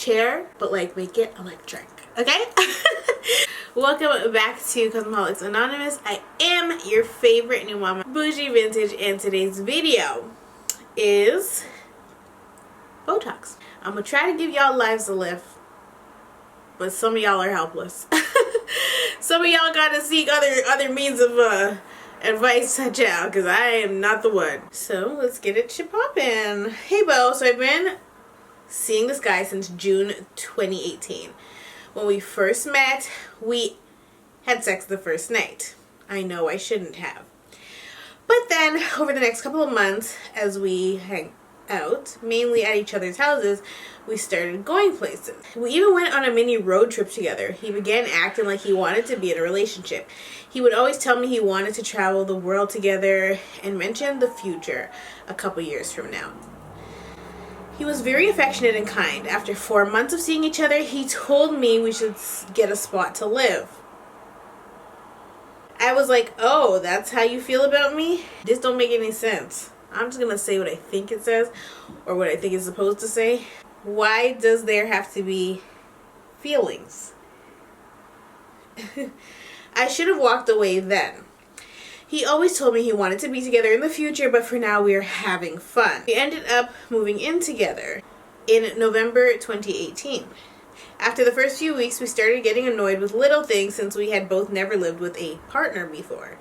chair, but like make it electric, okay? Welcome back to Cosmeholics Anonymous. I am your favorite new mama, Bougie Vintage, and today's video is Botox. I'm gonna try to give y'all lives to live, but some of y'all are helpless. Some of y'all gotta seek other means of advice such out, because I am not the one. So let's get it poppin'. Hey Bo, so I've been seeing this guy since June 2018. When we first met, we had sex the first night. I know I shouldn't have. But then, over the next couple of months, as we hang out, mainly at each other's houses, we started going places. We even went on a mini road trip together. He began acting like he wanted to be in a relationship. He would always tell me he wanted to travel the world together and mention the future a couple years from now. He was very affectionate and kind. After 4 months of seeing each other, he told me we should get a spot to live. I was like, oh, that's how you feel about me? This don't make any sense. I'm just gonna say what I think it says, or what I think it's supposed to say. Why does there have to be feelings? I should have walked away then. He always told me he wanted to be together in the future, but for now we are having fun. We ended up moving in together in November 2018. After the first few weeks, we started getting annoyed with little things since we had both never lived with a partner before.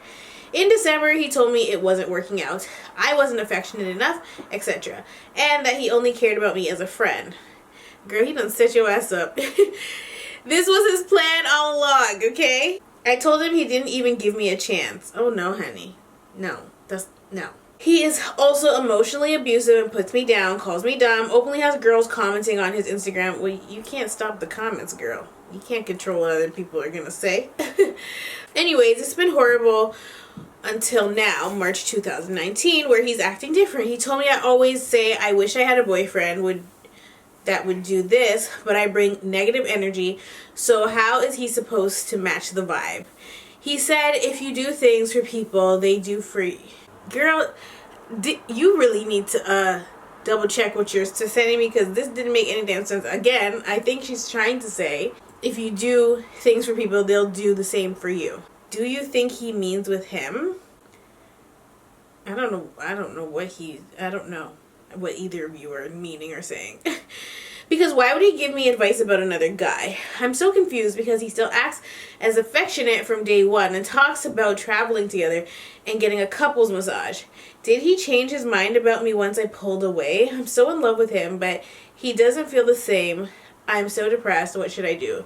In December, he told me it wasn't working out, I wasn't affectionate enough, etc. And that he only cared about me as a friend. Girl, he done set your ass up. This was his plan all along, okay? I told him he didn't even give me a chance. Oh no, honey. No. No. He is also emotionally abusive and puts me down, calls me dumb, openly has girls commenting on his Instagram. Well, you can't stop the comments, girl. You can't control what other people are gonna say. Anyways, it's been horrible until now, March 2019, where he's acting different. He told me I always say I wish I had a boyfriend that would do this, but I bring negative energy, so how is he supposed to match the vibe? He said if you do things for people, they do for you. Girl, you really need to double check what you're sending me, because this didn't make any damn sense. Again, I think she's trying to say if you do things for people, they'll do the same for you. Do you think he means with him? I don't know what either of you are meaning or saying. Because why would he give me advice about another guy? I'm so confused because he still acts as affectionate from day one and talks about traveling together and getting a couples massage. Did he change his mind about me once I pulled away? I'm so in love with him, but he doesn't feel the same. I'm so depressed. What should I do?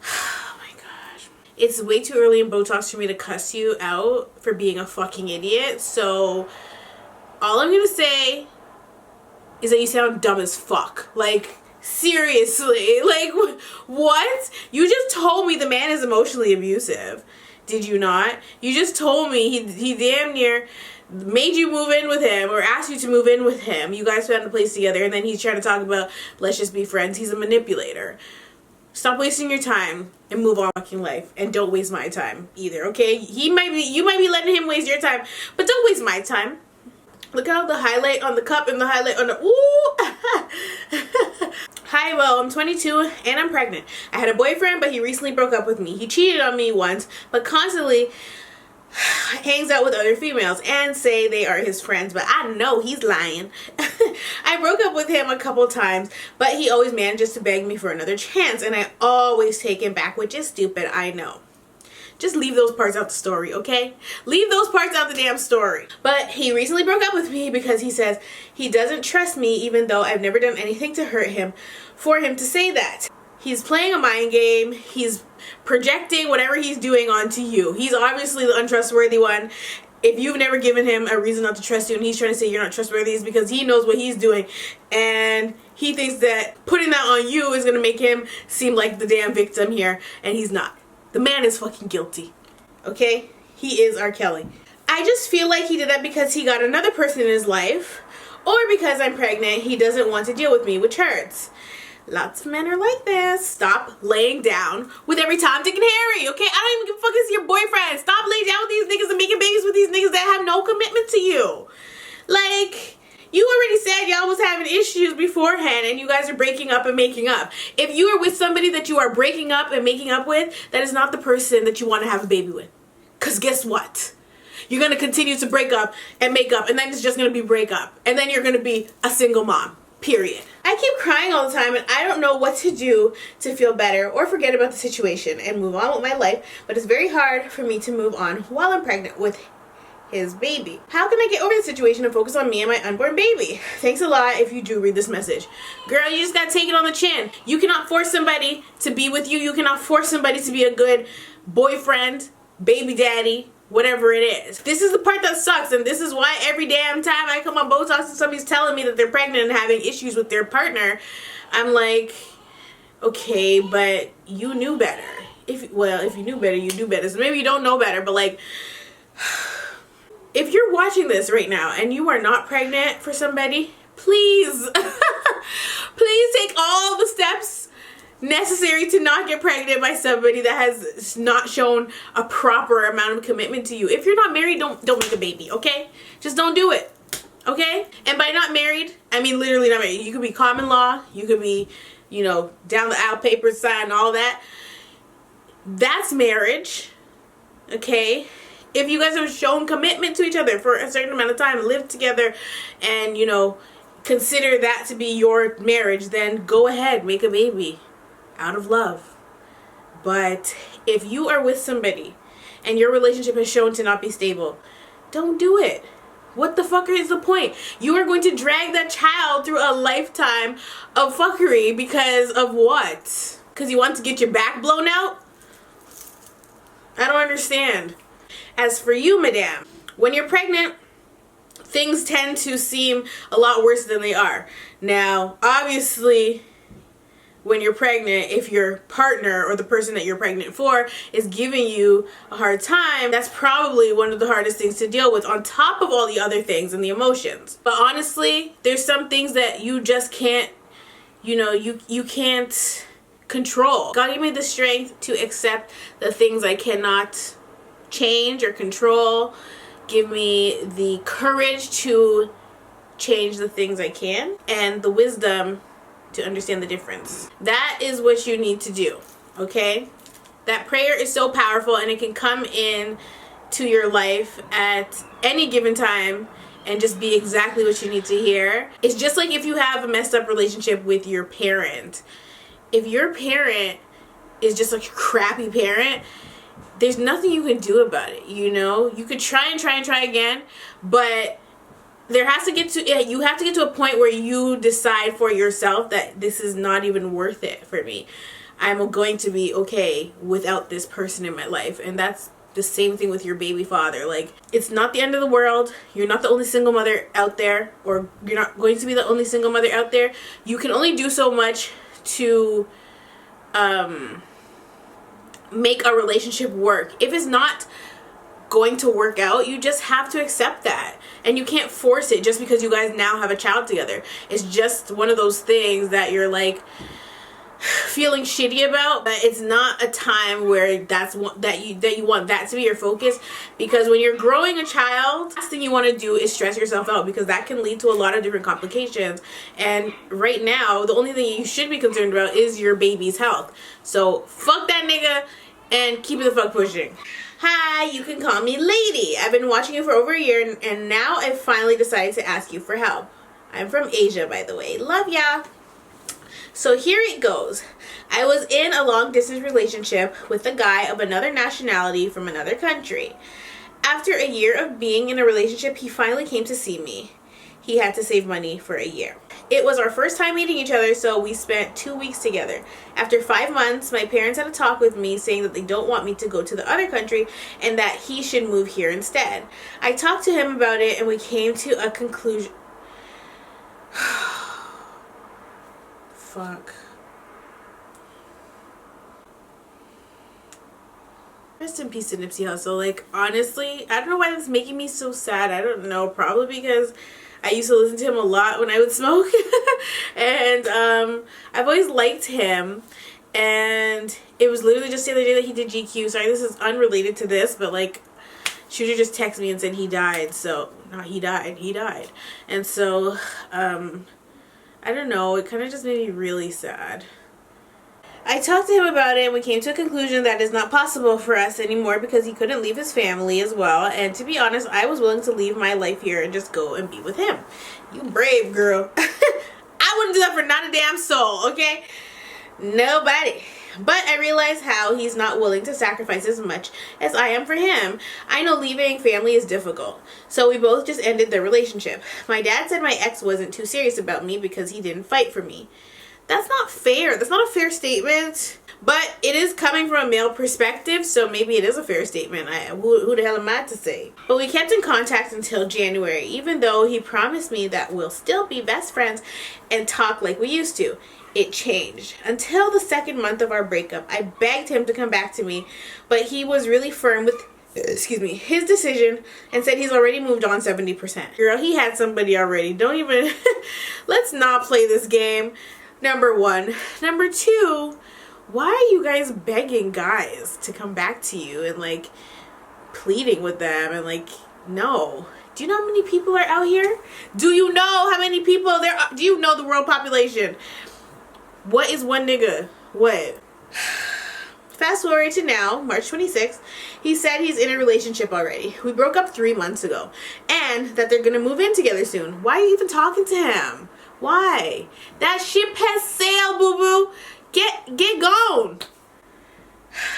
Oh my gosh. It's way too early in Botox for me to cuss you out for being a fucking idiot. So all I'm going to say is that you sound dumb as fuck. Like, seriously. Like, what? You just told me the man is emotionally abusive. Did you not? You just told me he damn near made you move in with him, or asked you to move in with him. You guys found a place together, and then he's trying to talk about, let's just be friends. He's a manipulator. Stop wasting your time and move on fucking life. And don't waste my time either, okay? You might be letting him waste your time, but don't waste my time. Look how the highlight on the cup and the highlight on the... Ooh! Hi, well, I'm 22 and I'm pregnant. I had a boyfriend, but he recently broke up with me. He cheated on me once, but constantly hangs out with other females and say they are his friends, but I know he's lying. I broke up with him a couple times, but he always manages to beg me for another chance, and I always take him back, which is stupid, I know. Just leave those parts out the story, okay? Leave those parts out the damn story. But he recently broke up with me because he says he doesn't trust me, even though I've never done anything to hurt him, for him to say that. He's playing a mind game. He's projecting whatever he's doing onto you. He's obviously the untrustworthy one. If you've never given him a reason not to trust you and he's trying to say you're not trustworthy, is because he knows what he's doing. And he thinks that putting that on you is going to make him seem like the damn victim here. And he's not. The man is fucking guilty. Okay? He is R. Kelly. I just feel like he did that because he got another person in his life. Or because I'm pregnant, he doesn't want to deal with me, which hurts. Lots of men are like this. Stop laying down with every Tom, Dick, and Harry, okay? I don't even give a fuck if it's your boyfriend. Stop laying down with these niggas and making babies with these niggas that have no commitment to you. Like, You already said y'all was having issues beforehand and you guys are breaking up and making up. If you are with somebody that you are breaking up and making up with, that is not the person that you want to have a baby with. Because guess what? You're going to continue to break up and make up, and then it's just going to be break up. And then you're going to be a single mom. Period. I keep crying all the time and I don't know what to do to feel better or forget about the situation and move on with my life, but it's very hard for me to move on while I'm pregnant with his baby. How can I get over the situation and focus on me and my unborn baby? Thanks a lot if you do read this message. Girl, you just gotta take it on the chin. You cannot force somebody to be with you. You cannot force somebody to be a good boyfriend, baby daddy, whatever it is. This is the part that sucks, and this is why every damn time I come on BOETALKS and somebody's telling me that they're pregnant and having issues with their partner, I'm like, okay, but you knew better. If you knew better, you knew better. So maybe you don't know better, but like, if you're watching this right now and you are not pregnant for somebody, please, please take all the steps necessary to not get pregnant by somebody that has not shown a proper amount of commitment to you. If you're not married, don't make a baby, okay? Just don't do it, okay? And by not married, I mean literally not married. You could be common law, you could be, you know, down the aisle, papers signed, all that. That's marriage, okay? If you guys have shown commitment to each other for a certain amount of time, live together, and, you know, consider that to be your marriage, then go ahead, make a baby out of love. But if you are with somebody and your relationship has shown to not be stable, don't do it. What the fuck is the point? You are going to drag that child through a lifetime of fuckery because of what? Because you want to get your back blown out? I don't understand. As for you, madame, when you're pregnant, things tend to seem a lot worse than they are. Now, obviously, when you're pregnant, if your partner or the person that you're pregnant for is giving you a hard time, that's probably one of the hardest things to deal with on top of all the other things and the emotions. But honestly, there's some things that you just can't, you know, you can't control. God gave me the strength to accept the things I cannot change or control. Give me the courage to change the things I can and the wisdom to understand the difference. That is what you need to do, okay? That prayer is so powerful and it can come in to your life at any given time and just be exactly what you need to hear. It's just like if you have a messed up relationship with your parent. If your parent is just a crappy parent, there's nothing you can do about it, you know? You could try again, but there has to get to, you have to get to a point where you decide for yourself that this is not even worth it for me. I'm going to be okay without this person in my life. And that's the same thing with your baby father. Like, it's not the end of the world. You're not the only single mother out there, or you're not going to be the only single mother out there. You can only do so much to make a relationship work. If it's not going to work out, you just have to accept that, and you can't force it just because you guys now have a child together. It's just one of those things that you're like feeling shitty about, but it's not a time where that you want that to be your focus, because when you're growing a child, the last thing you want to do is stress yourself out, because that can lead to a lot of different complications. And right now, the only thing you should be concerned about is your baby's health. So fuck that nigga and keep it the fuck pushing. Hi, you can call me Lady. I've been watching you for over a year, and now I've finally decided to ask you for help. I'm from Asia, by the way. Love ya. So here it goes. I was in a long distance relationship with a guy of another nationality from another country. After a year of being in a relationship, he finally came to see me. He had to save money for a year. It was our first time meeting each other, so we spent 2 weeks together. After 5 months, my parents had a talk with me saying that they don't want me to go to the other country and that he should move here instead. I talked to him about it and we came to a conclusion. Fuck. Rest in peace to Nipsey Hussle. Like, honestly, I don't know why that's making me so sad. I don't know. Probably because I used to listen to him a lot when I would smoke. And I've always liked him. And it was literally just the other day that he did GQ. Sorry, this is unrelated to this, but like, she would have just texted me and said he died. So, not he died. And so, I don't know, it kind of just made me really sad. I talked to him about it and we came to a conclusion that it's not possible for us anymore because he couldn't leave his family as well. And to be honest, I was willing to leave my life here and just go and be with him. You brave girl. I wouldn't do that for not a damn soul, okay? Nobody. But I realize how he's not willing to sacrifice as much as I am for him. I know leaving family is difficult. So we both just ended the relationship. My dad said my ex wasn't too serious about me because he didn't fight for me. That's not fair. That's not a fair statement. But it is coming from a male perspective, so maybe it is a fair statement. Who the hell am I to say? But we kept in contact until January, even though he promised me that we'll still be best friends and talk like we used to. It changed. Until the second month of our breakup, I begged him to come back to me, but he was really firm with his decision and said he's already moved on 70%. Girl, he had somebody already. Don't even, let's not play this game. Number one. Number two, why are you guys begging guys to come back to you and like pleading with them and like, no. Do you know how many people are out here? Do you know how many people there are? Do you know the world population? What is one nigga? What? Fast forward to now, March 26th, he said he's in a relationship already. We broke up 3 months ago. And that they're gonna move in together soon. Why are you even talking to him? Why? That ship has sailed, boo-boo. Get gone.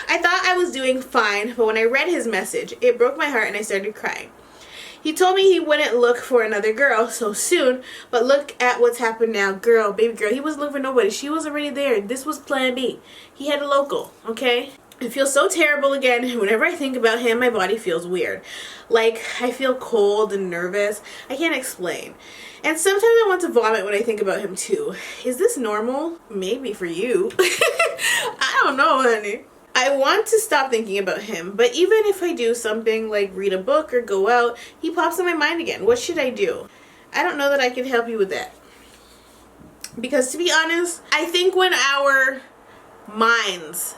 I thought I was doing fine, but when I read his message, it broke my heart and I started crying. He told me he wouldn't look for another girl so soon, but look at what's happened now. Girl, baby girl, he wasn't looking for nobody. She was already there. This was plan B. He had a local, okay? I feel so terrible again. Whenever I think about him, my body feels weird. Like, I feel cold and nervous. I can't explain. And sometimes I want to vomit when I think about him too. Is this normal? Maybe for you. I don't know, honey. I want to stop thinking about him, but even if I do something like read a book or go out, he pops in my mind again. What should I do? I don't know that I can help you with that. Because to be honest, I think when our minds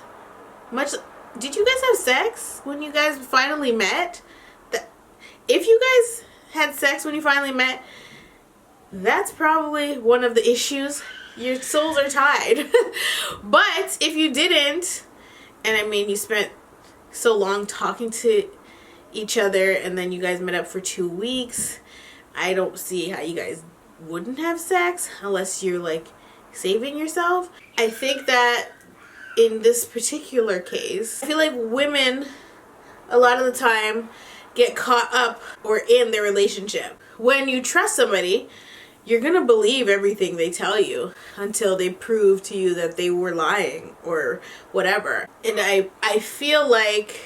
did you guys have sex when you guys finally met? If you guys had sex when you finally met, that's probably one of the issues. Your souls are tied. But if you didn't, and I mean you spent so long talking to each other and then you guys met up for 2 weeks, I don't see how you guys wouldn't have sex unless you're like saving yourself. I think that in this particular case, I feel like women a lot of the time get caught up or in their relationship. When you trust somebody, you're gonna believe everything they tell you until they prove to you that they were lying or whatever. And I feel like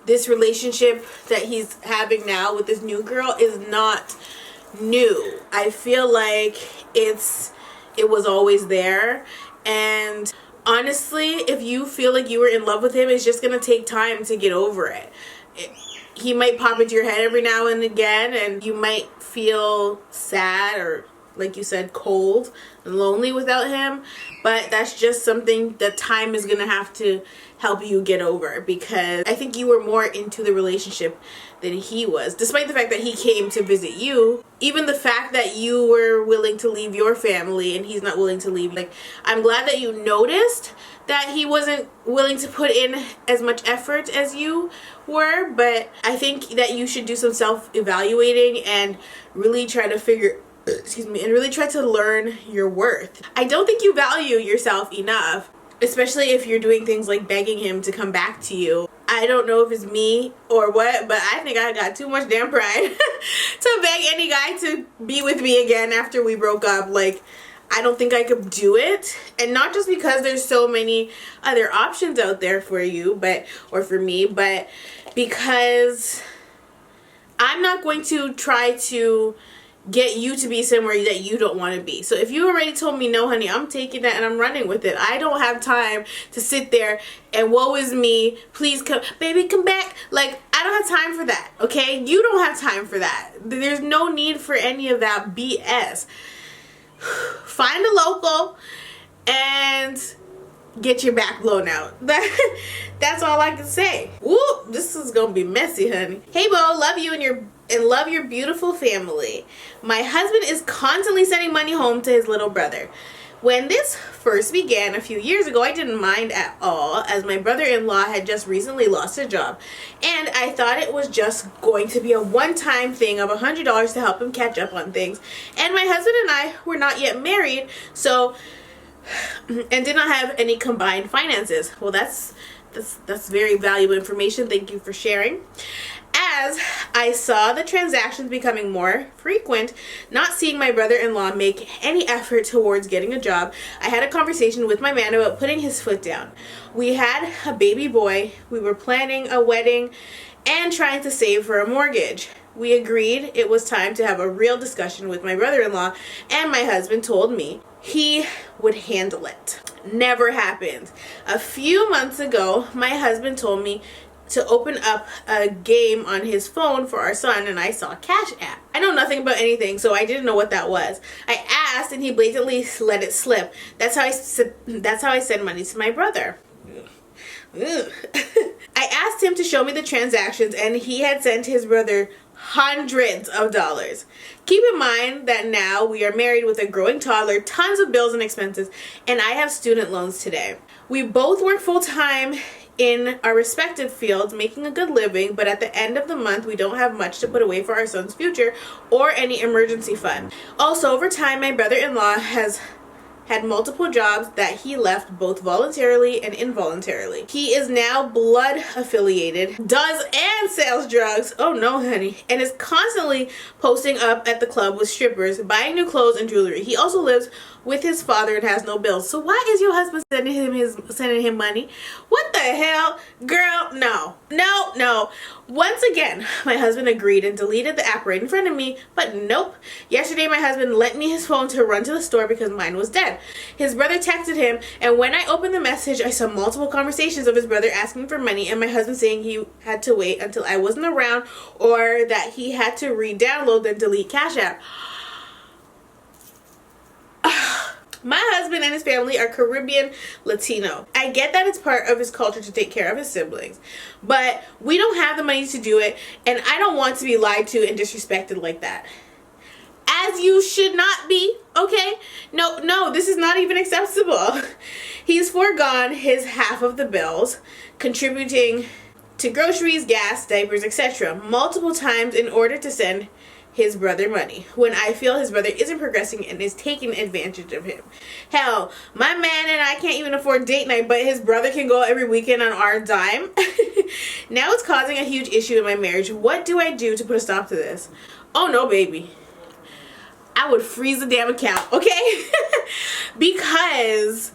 this relationship that he's having now with this new girl is not new. I feel like it was always there. And honestly, if you feel like you were in love with him, it's just gonna take time to get over it. He might pop into your head every now and again, and you might feel sad or, like you said, cold and lonely without him. But that's just something that time is gonna have to help you get over, because I think you were more into the relationship than he was, despite the fact that he came to visit you. Even the fact that you were willing to leave your family and he's not willing to leave, like, I'm glad that you noticed that he wasn't willing to put in as much effort as you were, but I think that you should do some self-evaluating and really try to really try to learn your worth. I don't think you value yourself enough, especially if you're doing things like begging him to come back to you. I don't know if it's me or what, but I think I got too much damn pride to beg any guy to be with me again after we broke up. Like, I don't think I could do it. And not just because there's so many other options out there for you, or for me, but because I'm not going to try to get you to be somewhere that you don't want to be. So if you already told me no, honey, I'm taking that and I'm running with it. I don't have time to sit there and woe is me, please come, baby, come back. Like, I don't have time for that, okay? You don't have time for that. There's no need for any of that BS. Find a local and get your back blown out. That's all I can say. Woo, this is gonna be messy, honey. Hey Bo, love you and love your beautiful family. My husband is constantly sending money home to his little brother. When this first began a few years ago, I didn't mind at all, as my brother-in-law had just recently lost a job, and I thought it was just going to be a one-time thing of $100 to help him catch up on things. And my husband and I were not yet married, and did not have any combined finances. Well, that's very valuable information. Thank you for sharing. As I saw the transactions becoming more frequent, not seeing my brother-in-law make any effort towards getting a job, I had a conversation with my man about putting his foot down. We had a baby boy, we were planning a wedding, and trying to save for a mortgage. We agreed it was time to have a real discussion with my brother-in-law, and my husband told me he would handle it. Never happened. A few months ago, my husband told me to open up a game on his phone for our son, and I saw Cash App. I know nothing about anything, so I didn't know what that was. I asked, and he blatantly let it slip. That's how I send money to my brother. Ugh. I asked him to show me the transactions, and he had sent his brother hundreds of dollars. Keep in mind that now we are married with a growing toddler, tons of bills and expenses, and I have student loans today. We both work full-time in our respective fields, making a good living, but at the end of the month, we don't have much to put away for our son's future or any emergency fund. Also, over time, my brother-in-law has had multiple jobs that he left both voluntarily and involuntarily. He is now blood affiliated, does and sells drugs, oh no honey, and is constantly posting up at the club with strippers, buying new clothes and jewelry. He also lives with his father and has no bills. So why is your husband sending him money? What the hell? Girl, no. Once again, my husband agreed and deleted the app right in front of me, but nope. Yesterday, my husband lent me his phone to run to the store because mine was dead. His brother texted him, and when I opened the message, I saw multiple conversations of his brother asking for money and my husband saying he had to wait until I wasn't around or that he had to re-download and delete Cash App. My husband and his family are Caribbean Latino. I get that it's part of his culture to take care of his siblings, but we don't have the money to do it, and I don't want to be lied to and disrespected like that. As you should not be, okay? No, this is not even acceptable. He's foregone his half of the bills, contributing to groceries, gas, diapers, etc. multiple times in order to send his brother money when I feel his brother isn't progressing and is taking advantage of him. Hell, my man and I can't even afford date night, but his brother can go every weekend on our dime. Now it's causing a huge issue in my marriage. What do I do to put a stop to this? Oh no, baby. I would freeze the damn account, okay? Because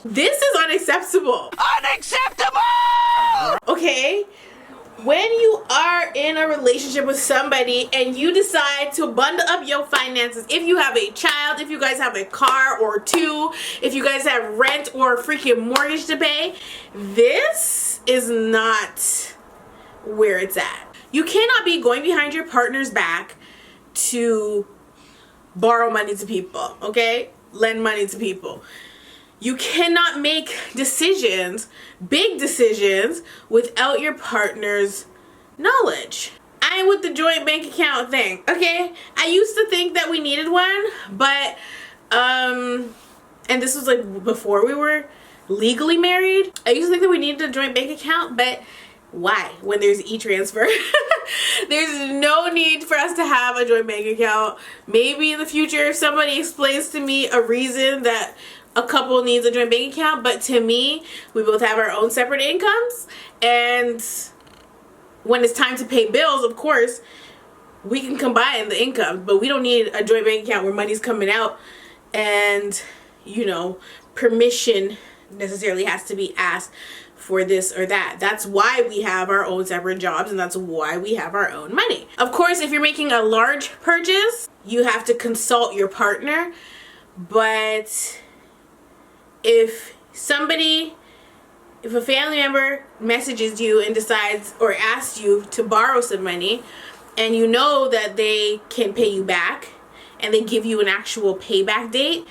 this is unacceptable. Unacceptable! Okay? When you are in a relationship with somebody and you decide to bundle up your finances, if you have a child, if you guys have a car or two, if you guys have rent or a freaking mortgage to pay, this is not where it's at. You cannot be going behind your partner's back to borrow money to people, okay? Lend money to people. You cannot make decisions, big decisions, without your partner's knowledge. I am with the joint bank account thing, okay? I used to think that we needed one, but, and this was like before we were legally married. I used to think that we needed a joint bank account, but why? When there's e-transfer. There's no need for us to have a joint bank account. Maybe in the future if somebody explains to me a reason that a couple needs a joint bank account, but to me, we both have our own separate incomes, and when it's time to pay bills, of course, we can combine the income, but we don't need a joint bank account where money's coming out and, you know, permission necessarily has to be asked for this or that. That's why we have our own separate jobs, and that's why we have our own money. Of course, if you're making a large purchase, you have to consult your partner, but if a family member messages you and decides or asks you to borrow some money and you know that they can pay you back and they give you an actual payback date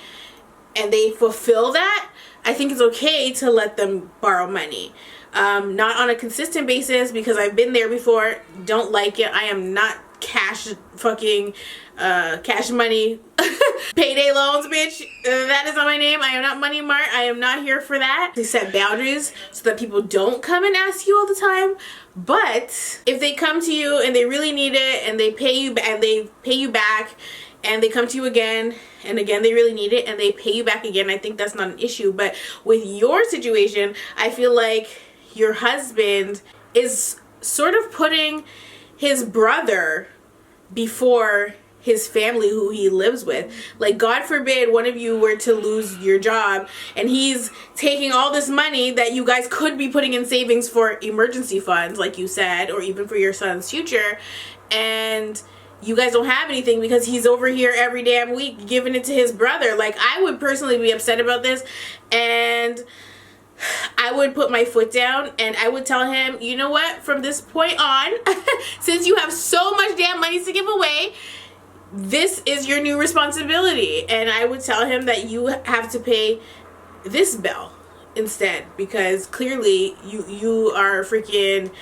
and they fulfill that, I think it's okay to let them borrow money. Not on a consistent basis, because I've been there before. Don't like it. I am not cash money payday loans, bitch. That is not my name. I am not Money Mart. I am not here for that. They set boundaries so that people don't come and ask you all the time. But if they come to you and they really need it, and they pay you back, and they come to you again and again, they really need it, and they pay you back again, I think that's not an issue. But with your situation, I feel like your husband is sort of putting his brother before his family who he lives with. Like, God forbid one of you were to lose your job, and he's taking all this money that you guys could be putting in savings for emergency funds, like you said, or even for your son's future, and you guys don't have anything because he's over here every damn week giving it to his brother. Like, I would personally be upset about this, and I would put my foot down and I would tell him, you know what, from this point on, since you have so much damn money to give away, this is your new responsibility. And I would tell him that you have to pay this bill instead, because clearly you are freaking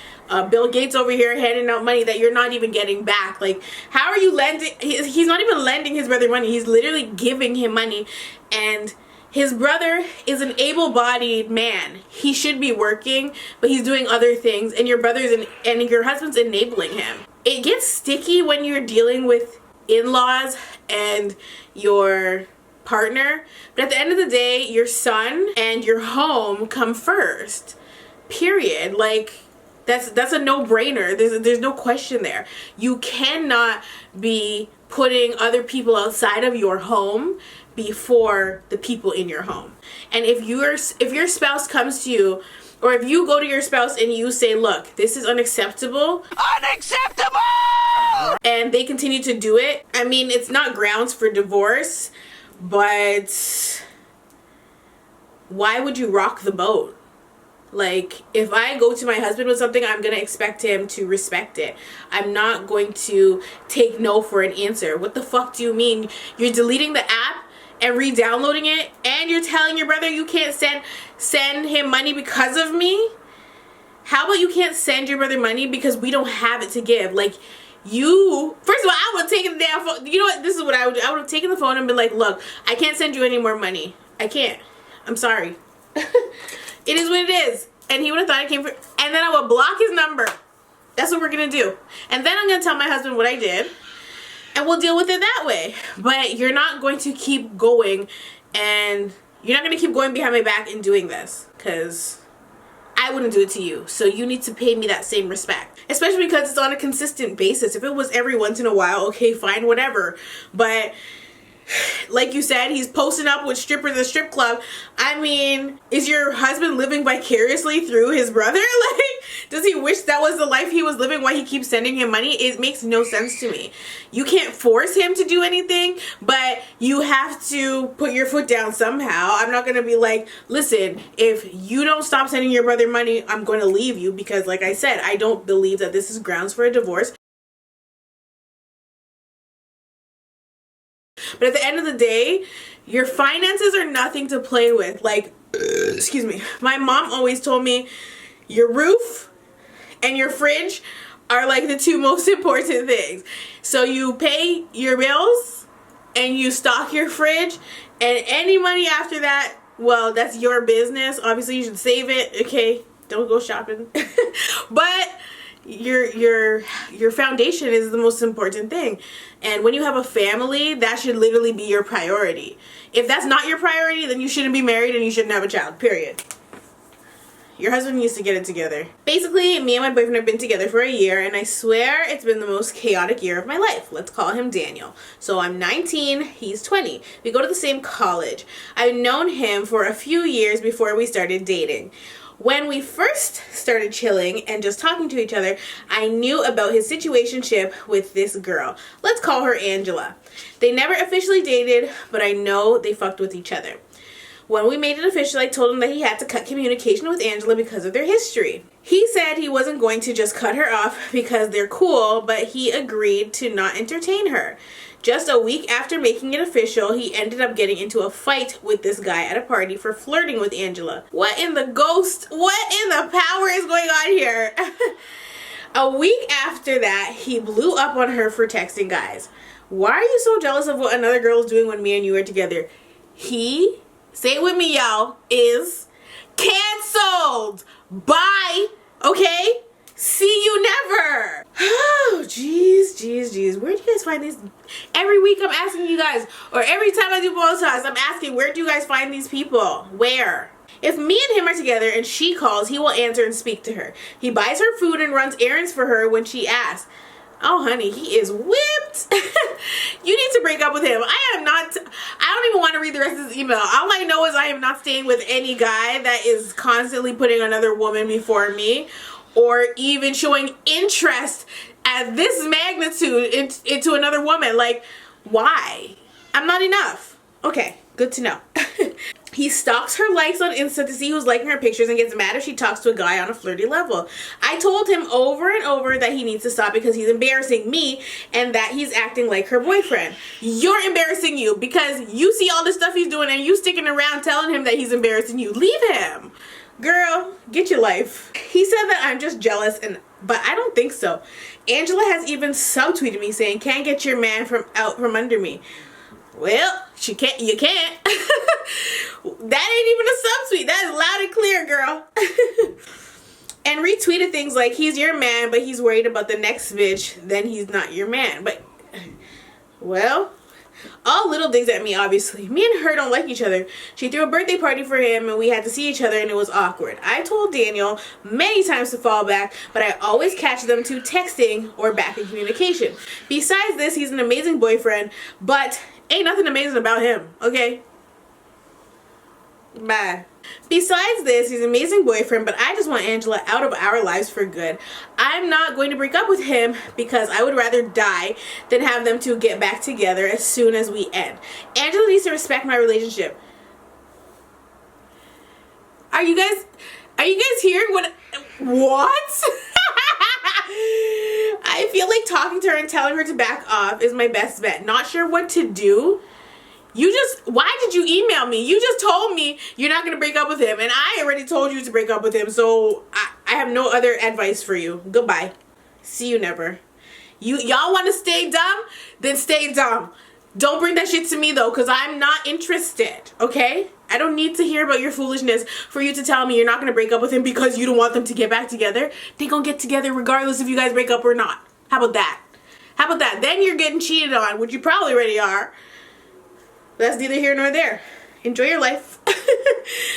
Bill Gates over here handing out money that you're not even getting back. Like, how are you lending? He's not even lending his brother money. He's literally giving him money. And his brother is an able-bodied man. He should be working, but he's doing other things, and your your husband's enabling him. It gets sticky when you're dealing with in-laws and your partner, but at the end of the day, your son and your home come first. Period. Like, that's a no-brainer. There's no question there. You cannot be putting other people outside of your home before the people in your home. And if your spouse comes to you, or if you go to your spouse and you say, look, this is unacceptable, and they continue to do it, I mean, it's not grounds for divorce, but why would you rock the boat? Like, if I go to my husband with something, I'm going to expect him to respect it. I'm not going to take no for an answer. What the fuck do you mean? You're deleting the app and re-downloading it, and you're telling your brother you can't send him money because of me? How about you can't send your brother money because we don't have it to give? Like, you, first of all, I would have taken the damn phone. You know what? This is what I would do. I would have taken the phone and been like, look, I can't send you any more money. I can't. I'm sorry. It is what it is. And he would have thought I came for, and then I would block his number. That's what we're going to do. And then I'm going to tell my husband what I did, and we'll deal with it that way. But you're not going to keep going, and you're not going to keep going behind my back and doing this, because I wouldn't do it to you. So you need to pay me that same respect, especially because it's on a consistent basis. If it was every once in a while, okay, fine, whatever. But like you said, he's posting up with strippers at a strip club. I mean, is your husband living vicariously through his brother? Like, does he wish that was the life he was living? Why he keeps sending him money? It makes no sense to me. You can't force him to do anything, but you have to put your foot down somehow. I'm not going to be like, listen, if you don't stop sending your brother money, I'm going to leave you, because like I said, I don't believe that this is grounds for a divorce. But at the end of the day, your finances are nothing to play with. Like, excuse me, my mom always told me your roof and your fridge are like the two most important things. So you pay your bills and you stock your fridge, and any money after that, well, that's your business. Obviously you should save it. Okay, don't go shopping. But your foundation is the most important thing. And when you have a family, that should literally be your priority. If that's not your priority, then you shouldn't be married and you shouldn't have a child, period. Your husband needs to get it together. Basically, me and my boyfriend have been together for a year, and I swear it's been the most chaotic year of my life. Let's call him Daniel. So I'm 19, he's 20. We go to the same college. I've known him for a few years before we started dating. When we first started chilling and just talking to each other, I knew about his situationship with this girl. Let's call her Angela. They never officially dated, but I know they fucked with each other. When we made it official, I told him that he had to cut communication with Angela because of their history. He said he wasn't going to just cut her off because they're cool, but he agreed to not entertain her. Just a week after making it official, he ended up getting into a fight with this guy at a party for flirting with Angela. What in the power is going on here? A week after that, he blew up on her for texting guys. Why are you so jealous of what another girl is doing when me and you are together? He, say it with me y'all, is canceled. Bye. Okay? See you never. Oh, jeez. Where do you guys find these? Every week I'm asking you guys, or every time I do BOETALKS, I'm asking, where do you guys find these people? Where? If me and him are together and she calls, he will answer and speak to her. He buys her food and runs errands for her when she asks. Oh, honey, he is whipped. You need to break up with him. I don't even want to read the rest of this email. All I know is I am not staying with any guy that is constantly putting another woman before me or even showing interest at this magnitude into another woman. Like, why? I'm not enough. Okay, good to know. He stalks her likes on Insta to see who's liking her pictures and gets mad if she talks to a guy on a flirty level. I told him over and over that he needs to stop because he's embarrassing me and that he's acting like her boyfriend. You're embarrassing you because you see all this stuff he's doing and you sticking around telling him that he's embarrassing you. Leave him. Girl, get your life. He said that I'm just jealous, but I don't think so. Angela has even subtweeted me saying, can't get your man out from under me. Well, you can't. That ain't even a subtweet. That is loud and clear, girl. And retweeted things like, he's your man, but he's worried about the next bitch, then he's not your man. But, well, all little digs at me, obviously. Me and her don't like each other. She threw a birthday party for him, and we had to see each other, and it was awkward. I told Daniel many times to fall back, but I always catch them to texting or back in communication. Besides this, he's an amazing boyfriend, but ain't nothing amazing about him, okay? Bye. Besides this, he's an amazing boyfriend, but I just want Angela out of our lives for good. I'm not going to break up with him because I would rather die than have them two get back together as soon as we end. Angela needs to respect my relationship. Are you guys hearing what? I feel like talking to her and telling her to back off is my best bet. Not sure what to do. Why did you email me? You just told me you're not going to break up with him, and I already told you to break up with him, so I have no other advice for you. Goodbye. See you never. Y'all want to stay dumb? Then stay dumb. Don't bring that shit to me, though, because I'm not interested, okay? I don't need to hear about your foolishness for you to tell me you're not going to break up with him because you don't want them to get back together. They going to get together regardless if you guys break up or not. How about that? How about that? Then you're getting cheated on, which you probably already are. That's neither here nor there. Enjoy your life.